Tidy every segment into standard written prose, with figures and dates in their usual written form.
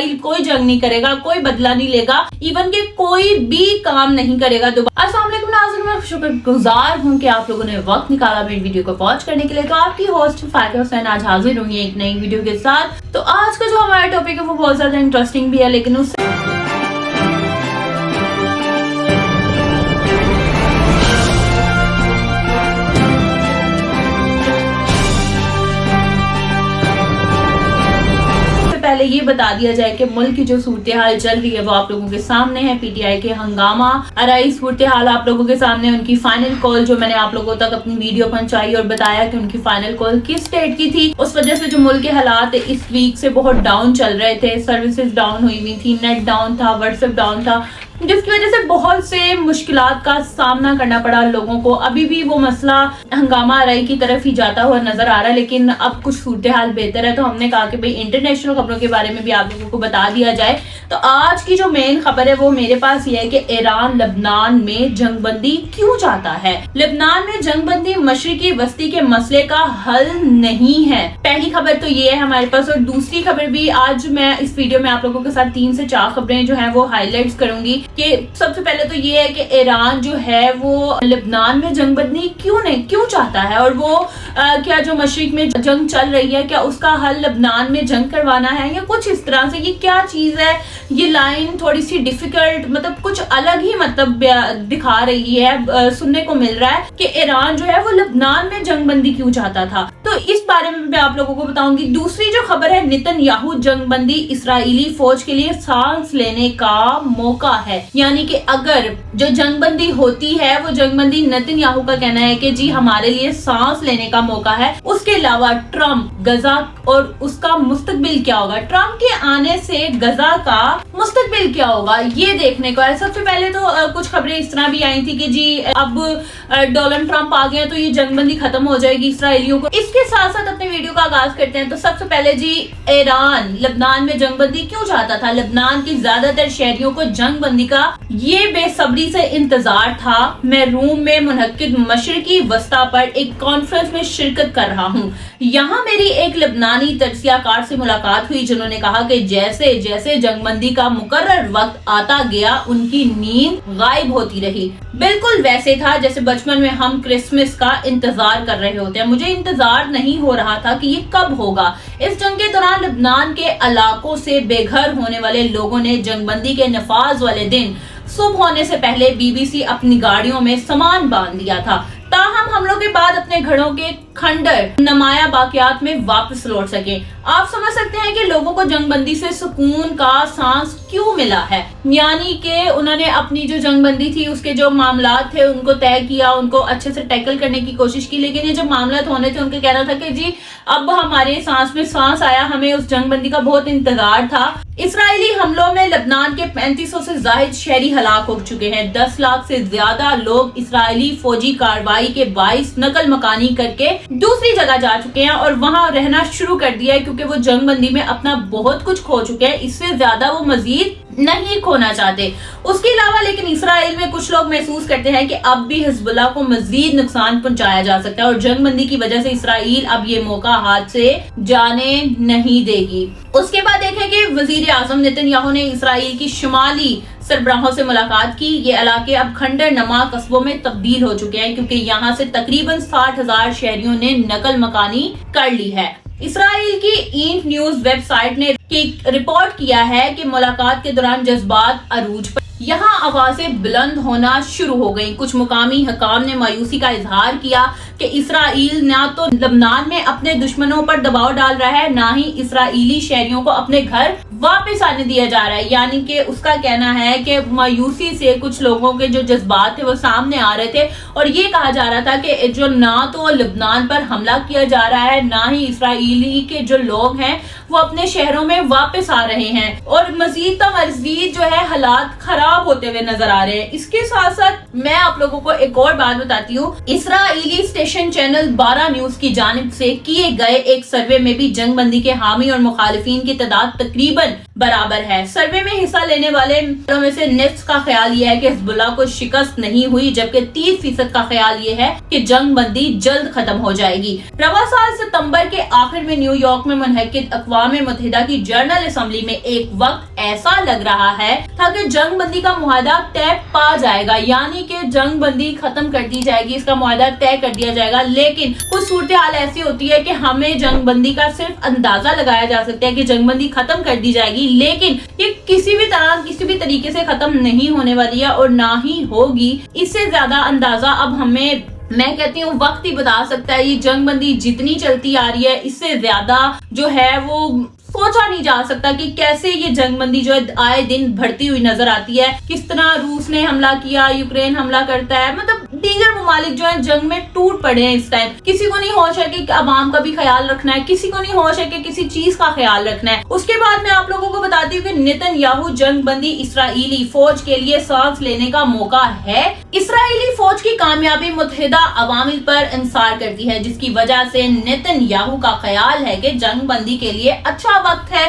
Israel कोई जंग नहीं करेगा, कोई बदला नहीं लेगा, इवन के कोई भी काम नहीं करेगा दोबारा। अस्सलाम वालेकुम नाज़रीन, मैं शुक्रगुजार हूँ कि आप लोगों ने वक्त निकाला मेरी वीडियो को वॉच करने के लिए। तो आपकी होस्ट फातिमा हुसैन आज हाजिर हुई एक नई वीडियो के साथ। तो आज का जो हमारा टॉपिक है वो बहुत ज्यादा इंटरेस्टिंग भी है, लेकिन उससे पहले ये बता दिया जाए कि मुल्क की जो सूरत हाल चल रही है वो आप लोगों के सामने है। पीटीआई के हंगामा आराई सूरत हाल आप लोगों के सामने, उनकी फाइनल कॉल जो मैंने आप लोगों तक अपनी वीडियो पहुंचाई और बताया कि उनकी फाइनल कॉल किस स्टेट की थी। उस वजह से जो मुल्क के हालात इस वीक से बहुत डाउन चल रहे थे, सर्विसेज डाउन हुई थी, नेट डाउन था, व्हाट्सएप डाउन था, जिसकी वजह से बहुत से मुश्किलात का सामना करना पड़ा लोगों को। अभी भी वो मसला हंगामा आराई की तरफ ही जाता हुआ नजर आ रहा है, लेकिन अब कुछ सूरत हाल बेहतर है। तो हमने कहा कि भाई इंटरनेशनल खबरों के बारे में भी आप लोगों को बता दिया जाए। तो आज की जो मेन खबर है वो मेरे पास ये है कि ईरान लबनान में जंगबंदी क्यों चाहता है। लबनान में जंगबंदी मशरिकी वस्ती के मसले का हल नहीं है। पहली खबर तो ये है हमारे पास, और दूसरी खबर भी आज मैं इस वीडियो में आप लोगों के साथ 3 से 4 खबरें जो है वो हाईलाइट्स करूंगी। कि सबसे पहले तो ये है कि ईरान जो है वो लबनान में जंगबंदी क्यों चाहता है, और वो क्या जो मशरिक में जंग चल रही है क्या उसका हल लबनान में जंग करवाना है या कुछ इस तरह से। ये क्या चीज है, ये लाइन थोड़ी सी डिफिकल्ट, मतलब कुछ अलग ही मतलब दिखा रही है, सुनने को मिल रहा है कि ईरान जो है वो लबनान में जंगबंदी क्यों चाहता था। तो इस बारे में मैं आप लोगों को बताऊंगी। दूसरी जो खबर है, नेतन्याहू जंगबंदी इस्राएली फौज के लिए सांस लेने का मौका है। यानी कि अगर जो जंगबंदी होती है वो जंगबंदी, नेतन्याहू का कहना है कि जी हमारे लिए सांस लेने का मौका है। उसके अलावा ट्रम्प, गजा और उसका मुस्तकबिल क्या होगा, ट्रम्प के आने से गजा का मुस्तकबिल क्या होगा, ये देखने को है। सबसे पहले तो कुछ खबरें इस तरह भी आई थी कि जी अब डोनाल्ड ट्रम्प आ गए तो ये जंगबंदी खत्म हो जाएगी इसराइलियों को। इसके साथ साथ अपने वीडियो का आगाज करते हैं। तो सबसे पहले जी ईरान लबनान में जंगबंदी क्यों चाहता था। लबनान के ज्यादातर शहरियों को जंगबंदी का ये बेसब्री से इंतजार था। मैं रूम में मुनक्किद मशरिकी वस्ता पर एक कॉन्फ्रेंस में शिरकत कर रहा हूँ। यहाँ मेरी एक लबनानी तजसियाकार से मुलाकात हुई जिन्होंने कहा कि जैसे जैसे जंगबंदी का मुकर्रर वक्त आता गया उनकी नींद गायब होती रही। बिल्कुल वैसे था जैसे बचपन में हम क्रिसमस का इंतजार कर रहे होते हैं। मुझे इंतजार नहीं हो रहा था कि ये कब होगा। इस जंग के दौरान लबनान के इलाकों से बेघर होने वाले लोगों ने जंगबंदी के नफाज वाले दिन सुबह होने से पहले बीबीसी अपनी गाड़ियों में सामान बांध दिया था, ताहम हमलों के बाद अपने घरों के खंडर नमाया बाकियात में वापस लौट सके। आप समझ सकते हैं कि लोगों को जंगबंदी से सुकून का सांस क्यों मिला है। यानी कि उन्होंने अपनी जो जंगबंदी थी उसके जो मामलात थे उनको तय किया, उनको अच्छे से टैकल करने की कोशिश की, लेकिन ये जो मामलात होने थे उनका कहना था कि जी अब हमारे सांस में सांस आया, हमें उस जंगबंदी का बहुत इंतजार था। इसराइली हमलों में लबनान के 3500 से ज्यादा शहरी हलाक हो चुके हैं। 10 लाख से ज्यादा लोग इसराइली फौजी कार्रवाई के बाइस नकल मकानी करके दूसरी जगह जा चुके हैं और वहां रहना शुरू कर दिया है, क्योंकि वो जंगबंदी में अपना बहुत कुछ खो चुके हैं। इससे ज्यादा वो मजीद नहीं खोना चाहते। उसके अलावा लेकिन इसराइल में कुछ लोग महसूस करते हैं कि अब भी हिजबुल्लाह को मजीद नुकसान पहुंचाया जा सकता है और जंगबंदी की वजह से इसराइल अब ये मौका हाथ से जाने नहीं देगी। उसके बाद देखें कि वजीर आजम नेतन्याहू ने इसराइल की शुमाली सरबराहों से मुलाकात की। ये इलाके अब खंडर नमा कस्बों में तब्दील हो चुके हैं, क्योंकि यहाँ से तकरीबन 60,000 शहरियों ने नकल मकानी कर ली है। इसराइल की ईंट न्यूज वेबसाइट ने रिपोर्ट किया है कि मुलाकात के दौरान जज्बात अरूज पर यहाँ आवाजें बुलंद होना शुरू हो गईं। कुछ मुकामी हकाम ने मायूसी का इजहार किया कि इसराइल ना तो लबनान में अपने दुश्मनों पर दबाव डाल रहा है, ना ही इसराइली शहरियों को अपने घर वापस आने दिया जा रहा है। यानी कि उसका कहना है कि मायूसी से कुछ लोगों के जो जज्बात थे वो सामने आ रहे थे और ये कहा जा रहा था कि जो ना तो लबनान पर हमला किया जा रहा है, ना ही इसराइली के जो लोग हैं वो अपने शहरों में वापस आ रहे हैं। और मजीद जो है हालात खराब खराब होते हुए नजर आ रहे हैं। इसके साथ साथ मैं आप लोगों को एक और बात बताती हूँ, इसराइली स्टेशन चैनल 12 न्यूज की जानिब से किए गए एक सर्वे में भी जंग बंदी के हामी और मुखालिफिन की तादाद तकरीबन बराबर है। सर्वे में हिस्सा लेने वाले में से निस्फ का ख्याल ये है कि हिजबुल्लाह को शिकस्त नहीं हुई, जबकि 30% का ख्याल ये है कि जंग बंदी जल्द खत्म हो जाएगी। रवा साल सितंबर के आखिर में न्यूयॉर्क में मुनहकिद अक़वाम मुत्तहिदा की जनरल असेंबली में एक वक्त ऐसा लग रहा है था कि जंग बंदी का मुआहदा तय पा जाएगा, यानी कि जंग बंदी खत्म कर दी जाएगी, इसका मुआहदा तय कर दिया जाएगा। लेकिन कुछ सूरत हाल ऐसी होती है कि हमें जंग बंदी का सिर्फ अंदाजा लगाया जा सकता है कि जंग बंदी खत्म कर दी जाएगी, लेकिन ये किसी भी तरह किसी भी तरीके से खत्म नहीं होने वाली है और ना ही होगी। इससे ज्यादा अंदाजा अब हमें, मैं कहती हूँ, वक्त ही बता सकता है। ये जंग बंदी जितनी चलती आ रही है, इससे ज्यादा जो है वो सोचा नहीं जा सकता कि कैसे ये जंग बंदी जो है आए दिन बढ़ती हुई नजर आती है। किस तरह रूस ने हमला किया, यूक्रेन हमला करता है, मतलब दीगर ममालिक जो है जंग में टूट पड़े हैं इस टाइम। किसी को नहीं होश है कि अवाम का भी ख्याल रखना है, किसी को नहीं होश है कि किसी चीज का ख्याल रखना है। उसके बाद मैं आप लोगों को बताती हूँ कि नेतन्याहू जंग बंदी इसराइली फौज के लिए सांस लेने का मौका है। इसराइली फौज की कामयाबी मुत्तहिदा अवामिल पर इंसार करती है, जिसकी वजह से नेतन्याहू का ख्याल है कि जंग बंदी के लिए अच्छा वक्त है।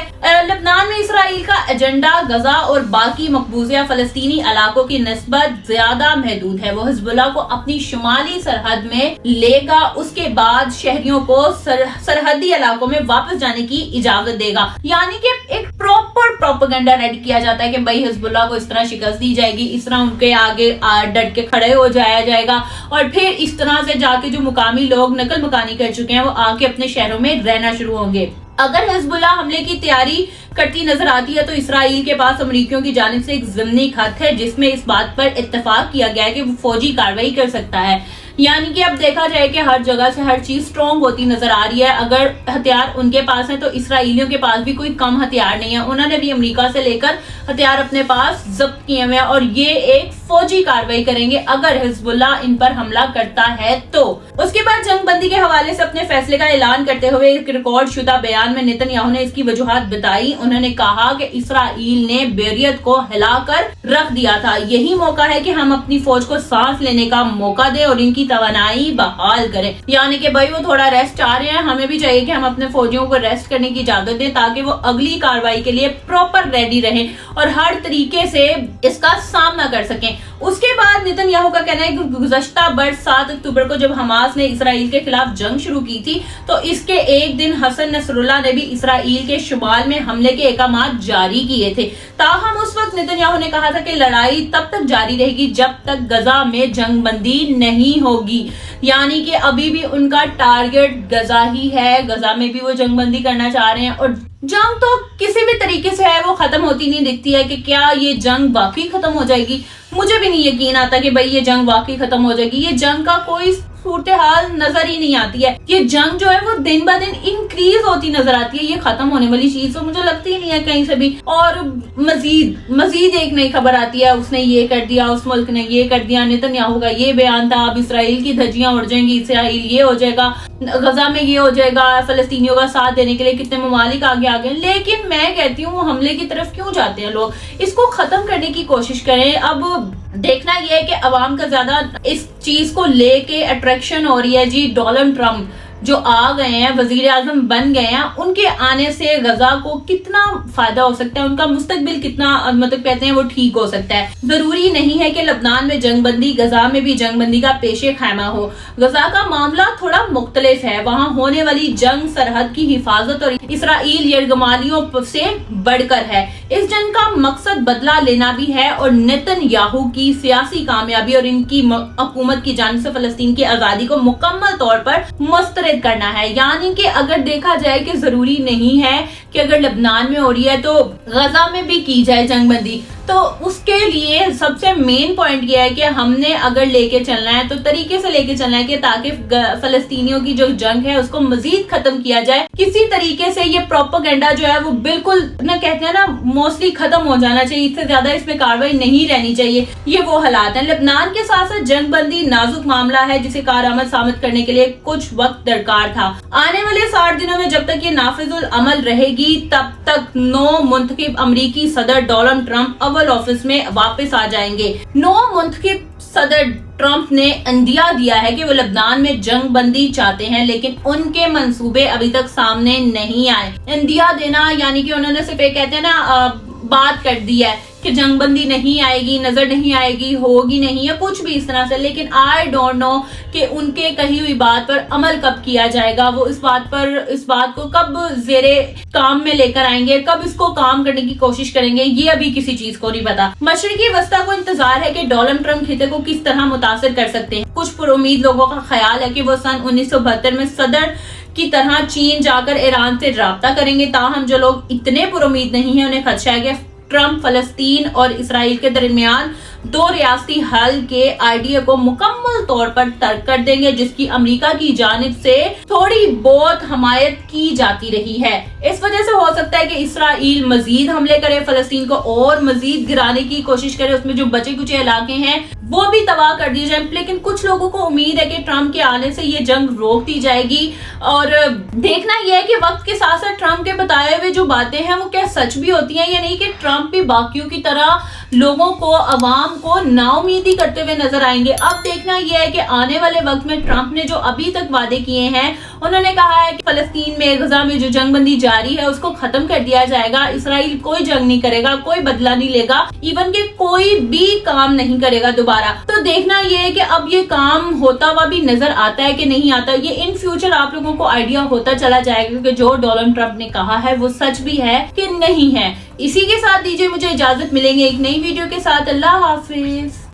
लबनान में इसराइल का एजेंडा गजा और बाकी मकबूजा फलस्तीनी इलाकों की निस्बत ज्यादा महदूद है। वो हिजबुल्लाह को अपनी शुमाली सरहद में लेगा, उसके बाद शहरियों को सरहदी इलाकों में वापस जाने की इजाजत देगा। यानी कि एक प्रॉपर प्रोपेगेंडा रेडी किया जाता है कि भाई हिजबुल्लाह को इस तरह शिकस्त दी जाएगी, इस तरह उनके आगे डट के खड़े हो जाया जाएगा और फिर इस तरह से जाके जो मुकामी लोग नकल मकानी कर चुके हैं वो आके अपने शहरों में रहना शुरू होंगे। अगर हिजबुल्लाह हमले की तैयारी करती नजर आती है तो इसराइल के पास अमरीकियों की जानिब से एक ज़िमनी खत है जिसमें इस बात पर इत्तेफाक किया गया है कि वो फौजी कार्रवाई कर सकता है। यानी कि अब देखा जाए कि हर जगह से हर चीज स्ट्रॉन्ग होती नजर आ रही है। अगर हथियार उनके पास है तो इसराइलियों के पास भी कोई कम हथियार नहीं है। उन्होंने भी अमेरिका से लेकर हथियार अपने पास जब्त किए हुए हैं और ये एक फौजी कार्रवाई करेंगे अगर हिजबुल्लाह इन पर हमला करता है तो। उसके बाद जंग बंदी के हवाले से अपने फैसले का ऐलान करते हुए एक रिकॉर्ड शुदा बयान में नेतन्याहू ने इसकी वजूहात बताई। उन्होंने कहा कि इसराइल ने बैरियत को हिलाकर रख दिया था, यही मौका है कि हम अपनी फौज को सांस लेने का मौका दें और इनकी तवानाई बहाल करें। यानी कि भाई वो थोड़ा रेस्ट चाह रहे हैं, हमें भी चाहिए कि हम अपने फौजियों को रेस्ट करने की इजाजत दें ताकि वो अगली कार्रवाई के लिए प्रॉपर रेडी रहें और हर तरीके से इसका सामना कर सकें। उसके बाद नेतन्याहू का कहना है कि गुज़श्ता बर्स 7 अक्टूबर को जब हमास ने इसराइल के खिलाफ जंग शुरू की थी तो इसके एक दिन हसन नसरुल्लाह ने भी इसराइल के शुमाल में हमले के अहकाम जारी किए थे। ताहम उस वक्त नेतन्याहू ने कहा था कि लड़ाई तब तक जारी रहेगी जब तक गजा में जंग बंदी नहीं होगी। यानी कि अभी भी उनका टारगेट गजा ही है, गजा में भी वो जंग बंदी करना चाह रहे हैं और जंग तो किसी भी तरीके से है वो खत्म होती नहीं दिखती है कि क्या ये जंग वाकई खत्म हो जाएगी। मुझे भी नहीं यकीन आता कि भाई ये जंग वाकई खत्म हो जाएगी। ये जंग का कोई सूरत हाल नजर ही नहीं आती है। ये जंग जो है वो दिन ब दिन इंक्रीज होती नजर आती है। ये खत्म होने वाली चीज तो मुझे लगती ही नहीं है कहीं से भी। और मजीद एक नई खबर आती है, उसने ये कर दिया, उस मुल्क ने ये कर दिया, नेतन्याहू का ये बयान था, अब इसराइल की धज्जियां उड़ जाएंगी, इसराइल ये हो जाएगा, गजा में ये हो जाएगा, फलस्तीनियों का साथ देने के लिए कितने ममालिक आगे आ गए। लेकिन मैं कहती हूँ हमले की तरफ क्यों जाते हैं लोग, इसको खत्म करने की कोशिश करें। अब देखना यह है कि अवाम का ज्यादा इस चीज को लेके अट्रैक्शन हो रही है। जी डोनाल्ड ट्रम्प जो आ गए हैं, वजीर आजम बन गए हैं, उनके आने से गजा को कितना फायदा हो सकता है, उनका मुस्तकबिल कितना मतलब कहते हैं वो ठीक हो सकता है। जरूरी नहीं है कि लबनान में जंग बंदी, गजा में भी जंग बंदी का पेशे खैमा हो। गजा का मामला थोड़ा मुख्तलिफ है, वहाँ होने वाली जंग सरहद की हिफाजत और इसराइल यरगमालियों से बढ़कर है। इस जंग का मकसद बदला लेना भी है और नेतन्याहू की सियासी कामयाबी और इनकी हुकूमत की जानिब से फलस्तीन की आजादी को मुकम्मल तौर पर मुस्तरद करना है। यानी कि अगर देखा जाए कि जरूरी नहीं है कि अगर लबनान में हो रही है तो गजा में भी की जाए जंग बंदी, तो उसके लिए सबसे मेन पॉइंट ये है कि हमने अगर लेके चलना है तो तरीके से लेके चलना है कि ताकि फलस्तीनियों की जो जंग है उसको मजीद खत्म किया जाए। किसी तरीके से ये प्रोपेगेंडा जो है वो बिल्कुल ना कहते हैं ना मोस्टली खत्म हो जाना चाहिए, इससे ज्यादा इसमें कार्रवाई नहीं रहनी चाहिए। ये वो हालात हैं। लेबनान के साथ साथ जंग बंदी नाजुक मामला है जिसे कारआमद साबित करने के लिए कुछ वक्त दरकार था। आने वाले 60 दिनों में जब तक ये नाफिजुल अमल रहेगी तब तक नौ मुंतखब अमरीकी सदर डोनाल्ड ट्रंप ओवल ऑफिस में वापस आ जाएंगे। नौ मुंतखब सदर ट्रंप ने अंदिया दिया है कि वो लेबनान में जंग बंदी चाहते हैं, लेकिन उनके मंसूबे अभी तक सामने नहीं आए। अंदिया देना यानी कि उन्होंने सिर्फ एक कहते हैं ना बात कर दी है कि जंग बंदी नहीं आएगी, नजर नहीं आएगी, होगी नहीं, या कुछ भी इस तरह से। लेकिन आई डोंट नो कि उनके कही हुई बात पर अमल कब किया जाएगा, वो इस बात को कब जेरे काम में लेकर आएंगे, कब इसको काम करने की कोशिश करेंगे, ये अभी किसी चीज को नहीं पता। मशरिकी वस्ता को इंतजार है कि डोनाल्ड ट्रंप खिते को किस तरह मुतासिर कर सकते हैं। कुछ पुरुमीद लोगों का ख्याल है कि वो सन 1972 में सदर की तरह चीन जाकर ईरान से राब्ता करेंगे। ताहम जो लोग इतने पुरुमीद नहीं है, उन्हें खदशा है कि ट्रंप फलस्तीन और इसराइल के दरमियान दो रियासती हल के आइडिया को मुकम्मल तौर पर तर्क कर देंगे, जिसकी अमेरिका की जानिब से थोड़ी बहुत हमायत की जाती रही है। इस वजह से हो सकता है कि इसराइल मजीद हमले करे, फलस्तीन को और मजीद गिराने की कोशिश करे, उसमें जो बचे कुचे इलाके हैं वो भी तबाह कर दिए जाए। लेकिन कुछ लोगों को उम्मीद है कि ट्रंप के आने से ये जंग रोक दी जाएगी। और देखना यह है कि वक्त के साथ साथ ट्रंप के बताए हुए जो बातें हैं वो क्या सच भी होती हैं या नहीं, कि ट्रंप भी बाकियों की तरह लोगों को, अवाम को नाउमीदी करते हुए नजर आएंगे। अब देखना यह है कि आने वाले वक्त में ट्रंप ने जो अभी तक वादे किए हैं, उन्होंने कहा है कि फलस्तीन में, गजा में जो जंगबंदी जारी है उसको खत्म कर दिया जाएगा, इसराइल कोई जंग नहीं करेगा, कोई बदला नहीं लेगा, इवन के कोई भी काम नहीं करेगा दोबारा। तो देखना यह है कि अब ये काम होता हुआ भी नजर आता है कि नहीं आता, ये इन फ्यूचर आप लोगों को आइडिया होता चला जाएगा क्योंकि जो डोनाल्ड ट्रंप ने कहा है वो सच भी है कि नहीं है। इसी के साथ दीजिए मुझे इजाजत, मिलेंगे एक नई वीडियो के साथ। अल्लाह हाफिज।